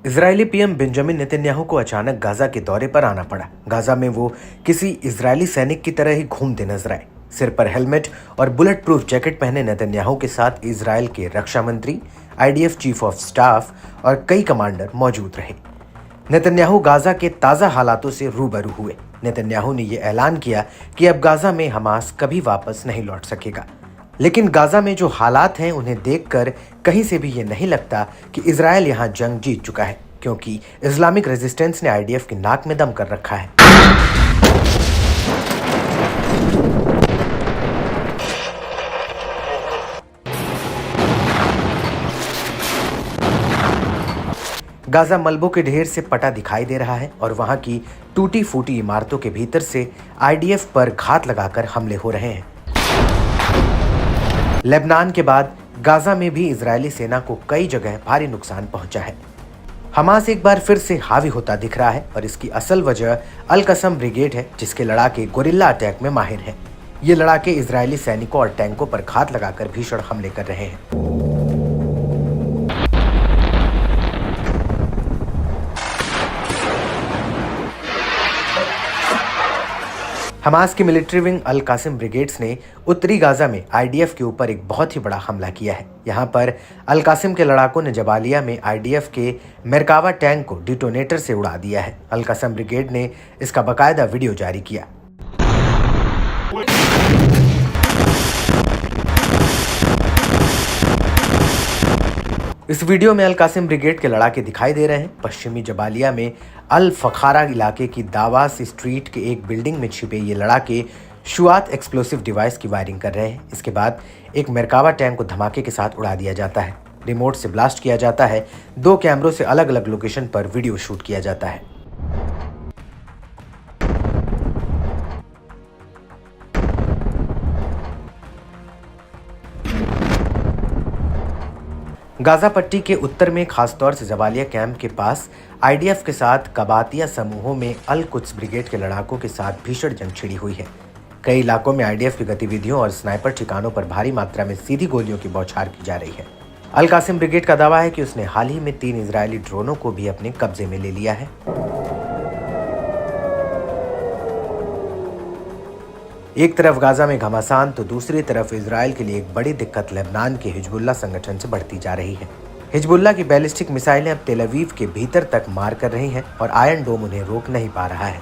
Israeli PM Benjamin Netanyahu को अचानक Gaza के दौरे पर आना पड़ा। गाजा में वो किसी इजरायली सैनिक की तरह ही घूमते नजर आए। सिर पर हेलमेट और बुलेट प्रूफ जैकेट पहने नेतन्याहू के साथ इजरायल के रक्षा मंत्री, आईडीएफ चीफ ऑफ स्टाफ और कई कमांडर मौजूद रहे। नेतन्याहू गाजा के ताजा हालातों से रूबरू हुए। नेतन्याहू ने यह ऐलान किया कि अब गाजा में हमास कभी वापस नहीं लौट सकेगा। लेकिन गाजा में जो हालात हैं उन्हें देखकर कहीं से भी ये नहीं लगता कि इजरायल यहां जंग जीत चुका है, क्योंकि इस्लामिक रेजिस्टेंस ने आईडीएफ की नाक में दम कर रखा है। गाजा मलबों के ढेर से पटा दिखाई दे रहा है और वहां की टूटी फूटी इमारतों के भीतर से आईडीएफ पर घात लगाकर हमले हो रहे हैं। लेबनान के बाद गाजा में भी इजरायली सेना को कई जगह भारी नुकसान पहुंचा है। हमास एक बार फिर से हावी होता दिख रहा है और इसकी असल वजह अल कसम ब्रिगेड है, जिसके लड़ाके गोरिल्ला अटैक में माहिर हैं। ये लड़ाके इजरायली सैनिकों और टैंकों पर घात लगाकर भीषण हमले कर रहे हैं। हमास की मिलिट्री विंग अल कासिम ब्रिगेड्स ने उत्तरी गाजा में आईडीएफ के ऊपर एक बहुत ही बड़ा हमला किया है। यहां पर अल कासिम के लड़ाकों ने जबालिया में आईडीएफ के मेरकावा टैंक को डिटोनेटर से उड़ा दिया है। अल कासिम ब्रिगेड ने इसका बाकायदा वीडियो जारी किया। इस वीडियो में अल कासिम ब्रिगेड के लड़ाके दिखाई दे रहे हैं। पश्चिमी जबालिया में अल फखारा इलाके की दावास स्ट्रीट के एक बिल्डिंग में छिपे ये लड़ाके शुआत एक्सप्लोसिव डिवाइस की वायरिंग कर रहे हैं। इसके बाद एक मेरकावा टैंक को धमाके के साथ उड़ा दिया जाता है। रिमोट से ब्लास्ट किया जाता है। 2 कैमरों से अलग अलग लोकेशन पर वीडियो शूट किया जाता है। गाजा पट्टी के उत्तर में खासतौर से जबालिया कैंप के पास आईडीएफ के साथ कबातिया समूहों में अल कुद्स ब्रिगेड के लड़ाकों के साथ भीषण जंग छिड़ी हुई है। कई इलाकों में आईडीएफ की गतिविधियों और स्नाइपर ठिकानों पर भारी मात्रा में सीधी गोलियों की बौछार की जा रही है। अल कासिम ब्रिगेड का दावा है कि उसने हाल ही में 3 इजरायली ड्रोनों को भी अपने कब्जे में ले लिया है। एक तरफ गाजा में घमासान तो दूसरी तरफ इजरायल के लिए एक बड़ी दिक्कत लेबनान के हिजबुल्लाह संगठन से बढ़ती जा रही है। हिजबुल्लाह की बैलिस्टिक मिसाइलें अब तेल अवीव के भीतर तक मार कर रही हैं और आयरन डोम उन्हें रोक नहीं पा रहा है।